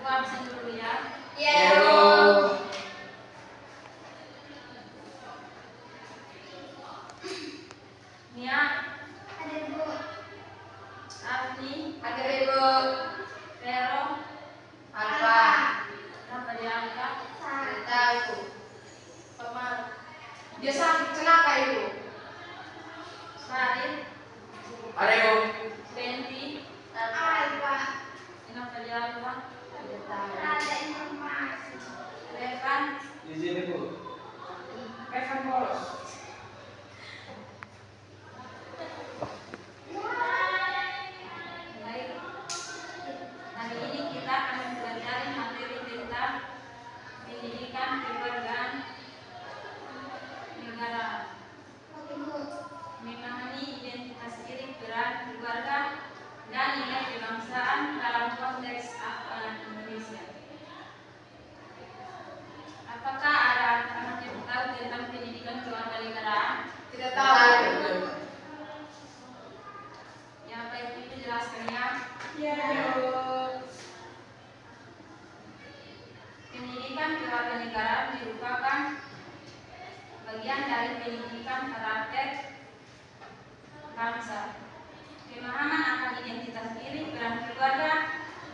absen dulu ya. Iya, Bu. Nia, Ada Bu. Afni, Ada, Ibu. Vero, Alfa. kenapa dia angkat? Tidak tahu. Pemar, Dia sakit celaka, Ibu. Sarif, Ada, Ibu. Benti, Alfa. kenapa dia angkat? Tidak tahu. Ada informasi. Revan, Di sini, Bu. Revan bolos. Baik, hari ini kita akan mempelajari materi tentang pendidikan kewargaan negara, Oke, Bu. memahami identitas diri, peran keluarga, dan nilai kebangsaan dalam konteks Indonesia. Apakah ada anak-anak yang tahu tentang pendidikan kewarganegaraan? Tidak tahu. Yang baik itu jelaskan ya. Iya, Bu. Pendidikan kewarganegaraan merupakan bagian dari pendidikan karakter bangsa. Pemahaman akan identitas diri, peran keluarga,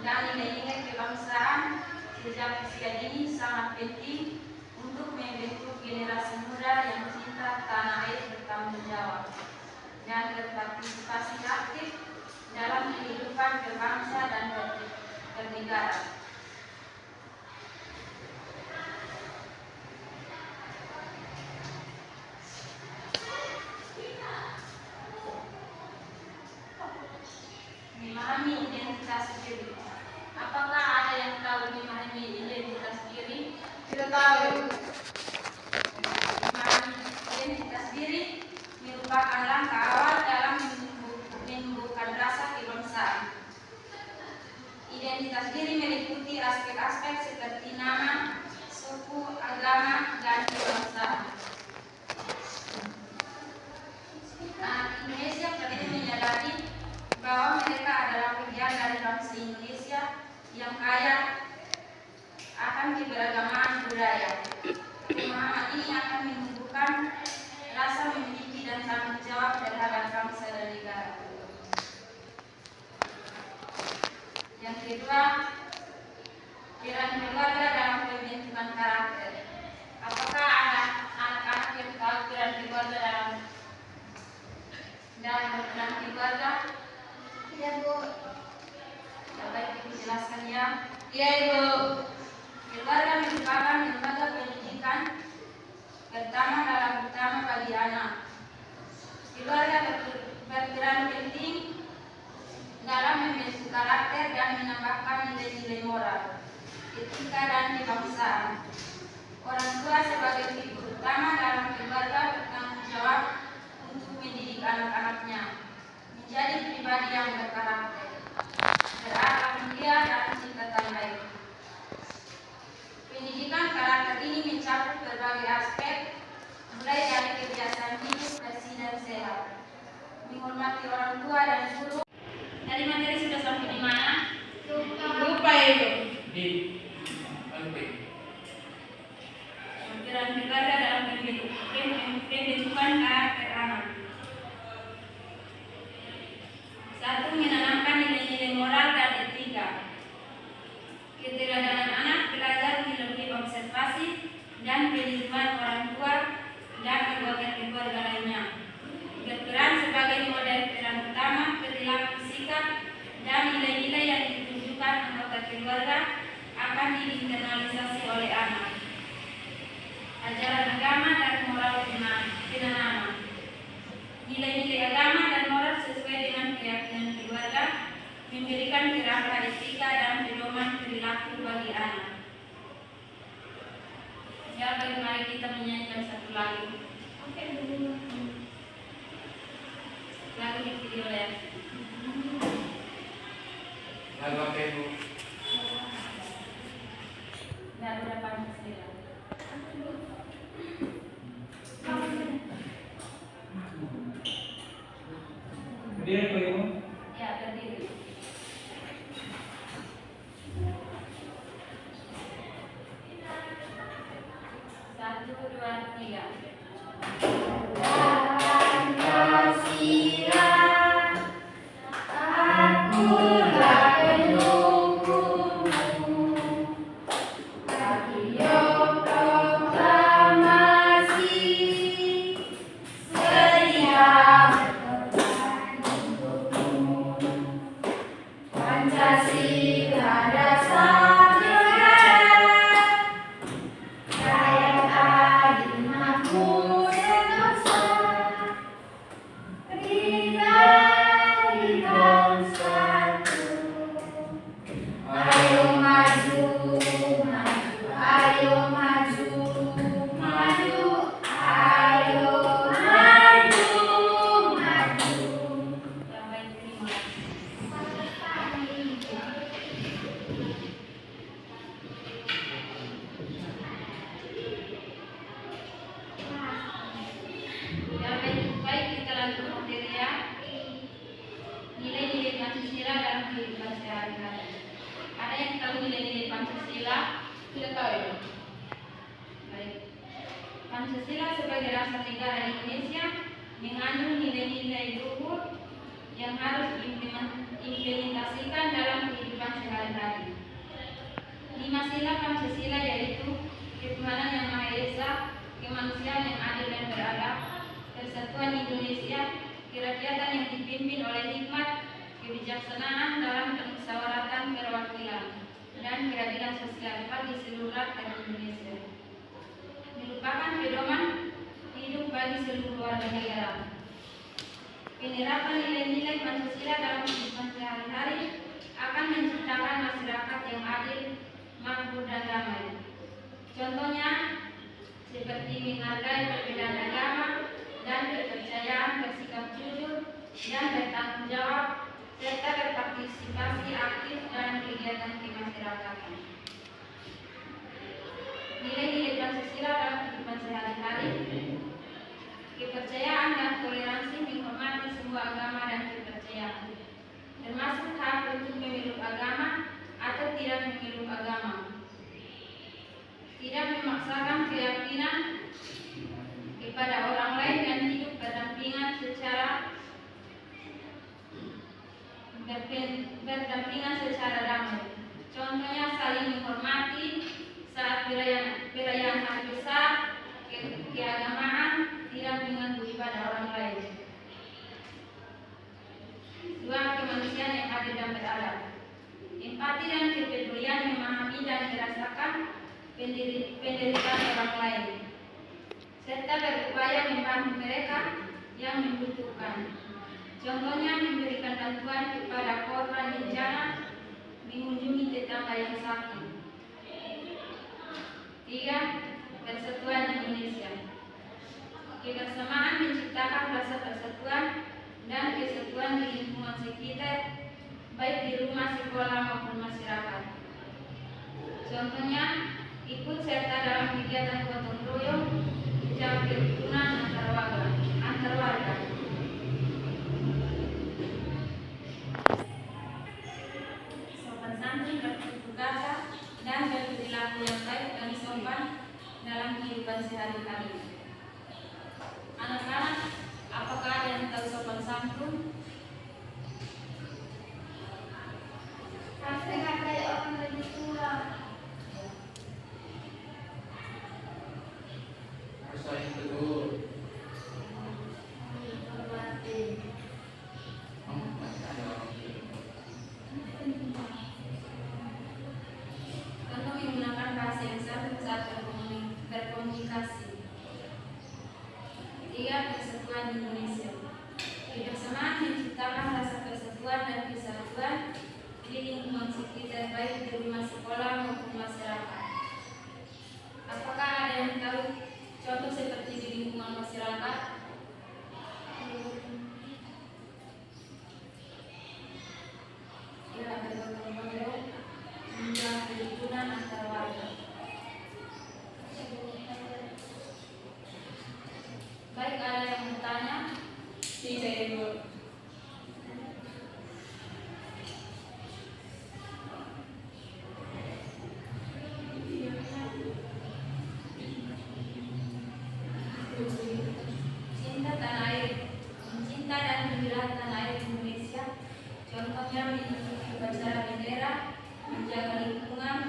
dan nilai-nilai kebangsaan sejak usia dini sangat penting untuk membentuk generasi muda yang cinta tanah air, bertanggung jawab, dan berpartisipasi aktif dalam kehidupan berbangsa dan bernegara. Memahami identitas diri. Apakah ada yang tahu memahami identitas diri? Tidak tahu. Memahami identitas diri merupakan langkah awal dalam menumbuhkan rasa kebangsaan. Identitas diri meliputi aspek-aspek seperti nama, suku, agama, dan kebangsaan. Anak Indonesia perlu menyadari bahwa mereka adalah bagian dari bangsa Indonesia yang kaya akan keberagaman budaya. Pemahaman ini akan menumbuhkan rasa memiliki dan tanggung jawab terhadap bangsa dan negara. Yang kedua, peran keluarga dalam pembentukan karakter. Apakah ada anak-anak yang tahu peran keluarga dalam berperan keluarga? Iya, Bu. Ya, baik, Ibu jelaskan ya. Iya, Ibu. Keluarga merupakan lembaga pendidikan pertama dalam utama bagi anak. Keluarga berperan penting dalam membentuk karakter dan menambahkan nilai-nilai moral, etika, dan kebangsaan. Orang tua sebagai figur utama dalam keluarga bertanggung jawab untuk mendidik anak-anaknya menjadi pribadi yang berkarakter, berakhlak mulia, dan cinta baik. Pendidikan karakter ini mencakup berbagai aspek, mulai dari kebiasaan hidup bersih dan sehat, menghormati orang tua dan guru. Tadi materi sudah sampai di mana? Lupa, Ibu. Di Alfi. Peran keluarga dalam pembentukan karakter anak. Satu, menanamkan nilai-nilai moral dan etika. Keteladanan anak belajar melalui observasi dan peniruan orang tua dan anggota keluarga lainnya. Berperan sebagai model peran utama, perilaku, sikap, dan nilai-nilai yang ditunjukkan anggota keluarga akan diinternalisasi oleh anak. Ajaran agama dan moral penanaman. Nilai-nilai agama dan moral sesuai dengan keyakinan keluarga memberikan kerangka etika dan pedoman perilaku bagi anak. Ya, baik, mari kita menyanyikan satu lagu. Oke, Bu. Lagu dipilih oleh Lagu apa, Ibu? Garuda Pancasila. Berdiri, Ibu. Ya, berdiri. 3. Baik, kita lanjut materi ya. Nilai-nilai Pancasila dalam kehidupan sehari-hari. Ada yang tahu nilai-nilai Pancasila? Tidak tahu ya. Baik. Pancasila sebagai dasar negara Indonesia mengandung nilai-nilai luhur yang harus diimplementasikan dalam kehidupan sehari-hari. 5 sila Pancasila yaitu ketuhanan yang Maha Esa, kemanusiaan yang adil dan beradab, persatuan Indonesia, kerakyatan yang dipimpin oleh hikmat, kebijaksanaan dalam kemusyawaratan perwakilan, dan keadilan sosial bagi seluruh rakyat Indonesia. Merupakan pedoman hidup bagi seluruh warga negara. Penerapan nilai-nilai Pancasila dalam kehidupan sehari-hari akan menciptakan masyarakat yang adil, makmur dan damai. Contohnya seperti menghargai perbedaan agama dan kepercayaan, bersikap jujur dan bertanggung jawab, serta berpartisipasi aktif dalam kegiatan kemasyarakatan. Nilai-nilai Pancasila dalam kehidupan sehari-hari: kepercayaan dan toleransi, menghormati semua agama dan kepercayaan, termasuk hak untuk memeluk agama atau tidak memeluk agama, tidak memaksakan keyakinan kepada orang lain dan hidup berdampingan secara damai. Contohnya saling menghormati saat perayaan hari besar, keagamaan, tidak mengganggu ibadah orang lain. 2. Kemanusiaan yang adil dan beradab. Empati dan kepedulian, memahami dan merasakan penderitaan orang lain, serta berupaya membantu mereka yang membutuhkan. Contohnya memberikan bantuan kepada korban bencana, mengunjungi tetangga yang sakit. 3. Persatuan Indonesia. Kebersamaan menciptakan rasa persatuan dan kesatuan di lingkungan sekitar, baik di rumah, sekolah maupun masyarakat. Contohnya ikut serta dalam kegiatan gotong royong, menjaga kerukunan antar warga. Sopan santun, bertutur kata, dan berperilaku yang baik dan sopan dalam kehidupan sehari-hari. Anak-anak, apakah ada yang tahu sopan santun? Harus menghargai orang lebih tua. Harus saling tegur. Contoh menggunakan bahasa yang santun saat berkomunikasi. 3. Persatuan Indonesia. Kebersamaan menciptakan rasa persatuan dan kesatuan di lingkungan sekitar, baik di rumah, sekolah maupun masyarakat. Apakah ada yang tahu contoh seperti di lingkungan masyarakat? Ya, ada gotong royong, menjaga kerukunan antar warga. Baik, ada yang bertanya? mengikuti upacara bendera, menjaga lingkungan,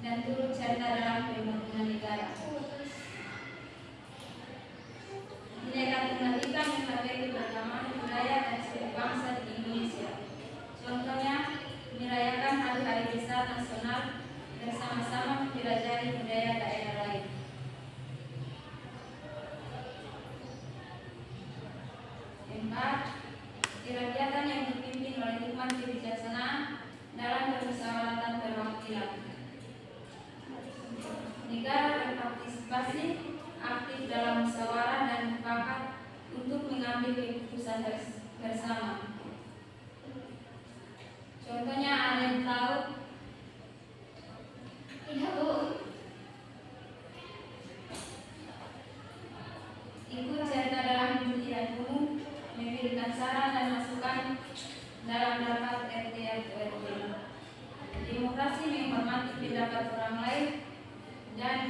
dan turut serta dalam pembangunan negara. Bineka Tunggal Ika menghargai keberagaman budaya dan suku bangsa di Indonesia. Contohnya, merayakan hari-hari besar nasional bersama-sama mempelajari budaya daerah lain. Keempat, kegiatan yang dipimpin oleh hikmat kebijaksanaan dalam permusyawaratan perwakilan. Negara berpartisipasi aktif dalam musyawarah dan mufakat untuk mengambil keputusan bersama. Contohnya ada yang tahu? Tidak, Bu. Ikut serta dalam pemilihan umum, memberikan saran dan masukan dalam rapat RT atau RW. Demokrasi menghormati pendapat orang lain dan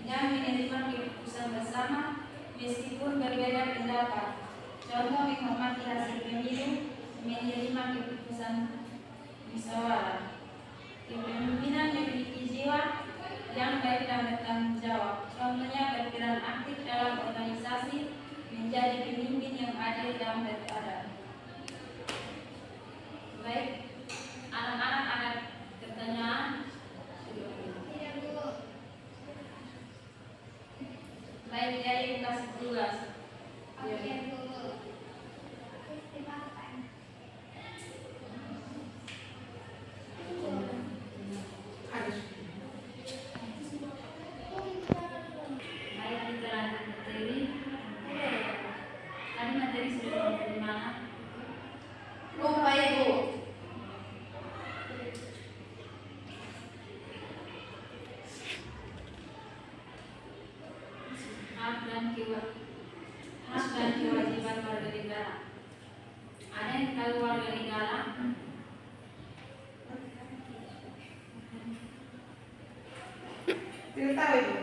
menerima keputusan bersama meskipun berbeda pendapat. Contoh, menghormati hasil pemilu, menerima keputusan musyawarah. Kepemimpinan memiliki jiwa yang baik dan bertanggung jawab. Contohnya, berperan aktif dalam organisasi, menjadi pemimpin yang adil dan beradab. Baik, anak-anak ada pertanyaan? Tidak, Bu. Baik, jadi kasih tugas. Oke, Bu. Baik, kita lanjut materi. Tadi materi sudah sampai di mana? Lupa Ibu. Hak dan kewajiban warga negara. Ada yang tahu warga negara? Tidak tahu Ibu.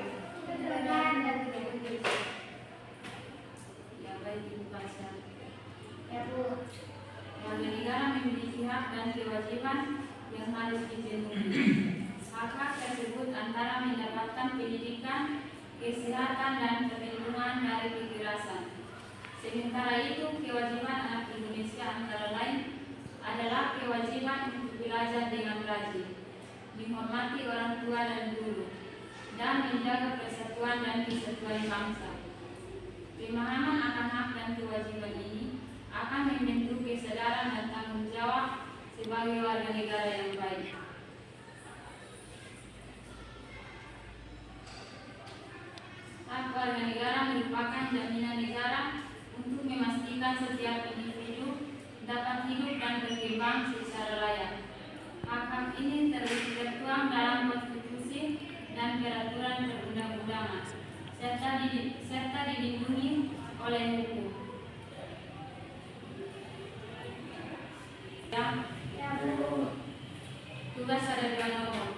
Ya, baik, Ibu baca. Ya, Bu. Warga negara memiliki hak dan kewajiban yang harus dipenuhi. Hak-hak tersebut antara mendapatkan pendidikan, kesehatan, dan perlindungan dari kekerasan. Sementara itu, kewajiban anak Indonesia antara lain adalah kewajiban untuk belajar dengan rajin, menghormati orang tua dan guru, dan menjaga persatuan dan kesatuan bangsa. Pemahaman akan hak dan kewajiban ini akan membentuk kesadaran dan tanggung jawab sebagai warga negara yang baik. Hak warga negara merupakan jaminan negara untuk memastikan setiap individu dapat hidup dan berkembang secara layak. Hak-hak ini tertuang dalam konstitusi dan peraturan perundang-undangan, serta dilindungi oleh hukum. Ya, Bu. Tugas ada dua nomor.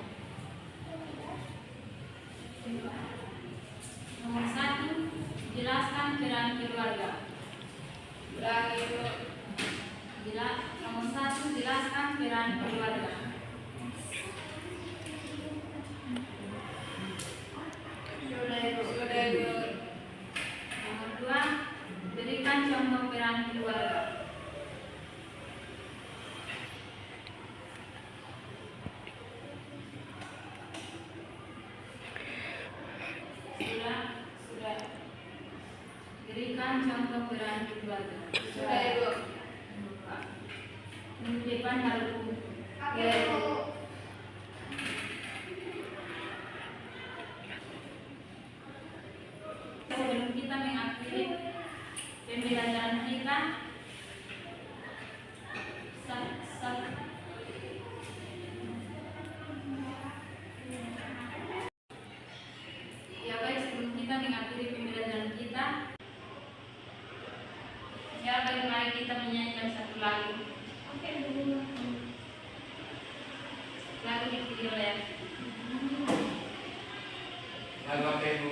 Nomor 1, jelaskan peran keluarga. Ulangi Ibu. Nomor 1, jelaskan peran keluarga. Sudah Ibu. Sudah Ibu. Nomor 2, berikan contoh peran keluarga. Sudah. Berikan contoh peran keluarga. Sudah Ibu. Minggu depan baru. Oke, Bu. Sebelum kita mengakhiri pembelajaran kita, ya baik, sebelum kita mengakhiri pembelajaran kita, ya baik, mari kita menyanyikan satu lagu. Oke, Bu. Lagu dipilih oleh Lagu apa Ibu?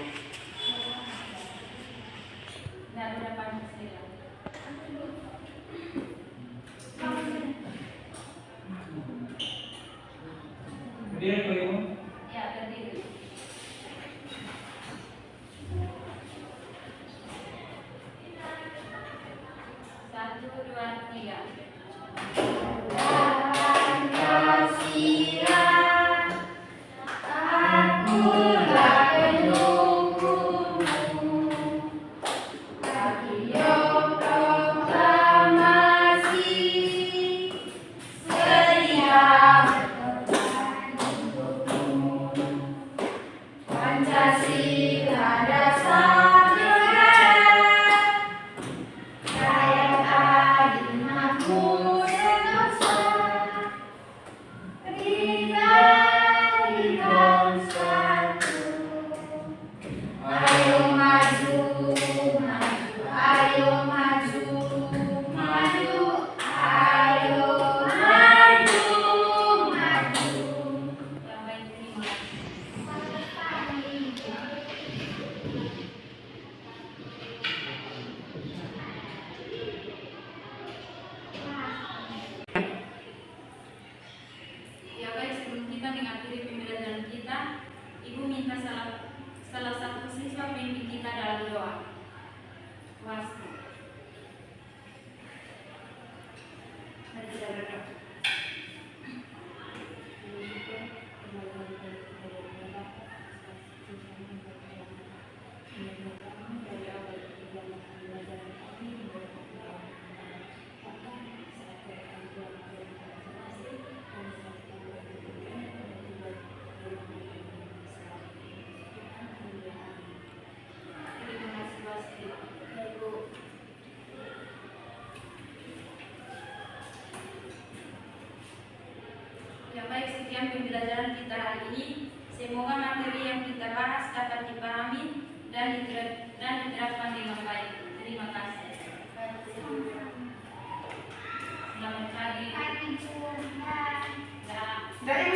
Garuda Pancasila. Oke, Bu. Berdiri Bu Ibu. Ya, berdiri. Satu, dua, tiga. Pancasila dasar negara, rakyat adil makmur sentosa, kita satu. Ayo maju, maju, ayo maju, maju, ayo maju, maju. Yang baik, terima. Ya baik, sebelum kita mengakhiri pembelajaran kita, Ibu minta salah satu siswa pemimpin kita dalam doa. Wastu. Mari kita berdoa. Ya baik, sekian pembelajaran kita hari ini. Semoga materi yang kita bahas dapat dipahami dan diterapkan dengan baik. Terima kasih. Selamat pagi. Pagi, Bu. Dah. Dari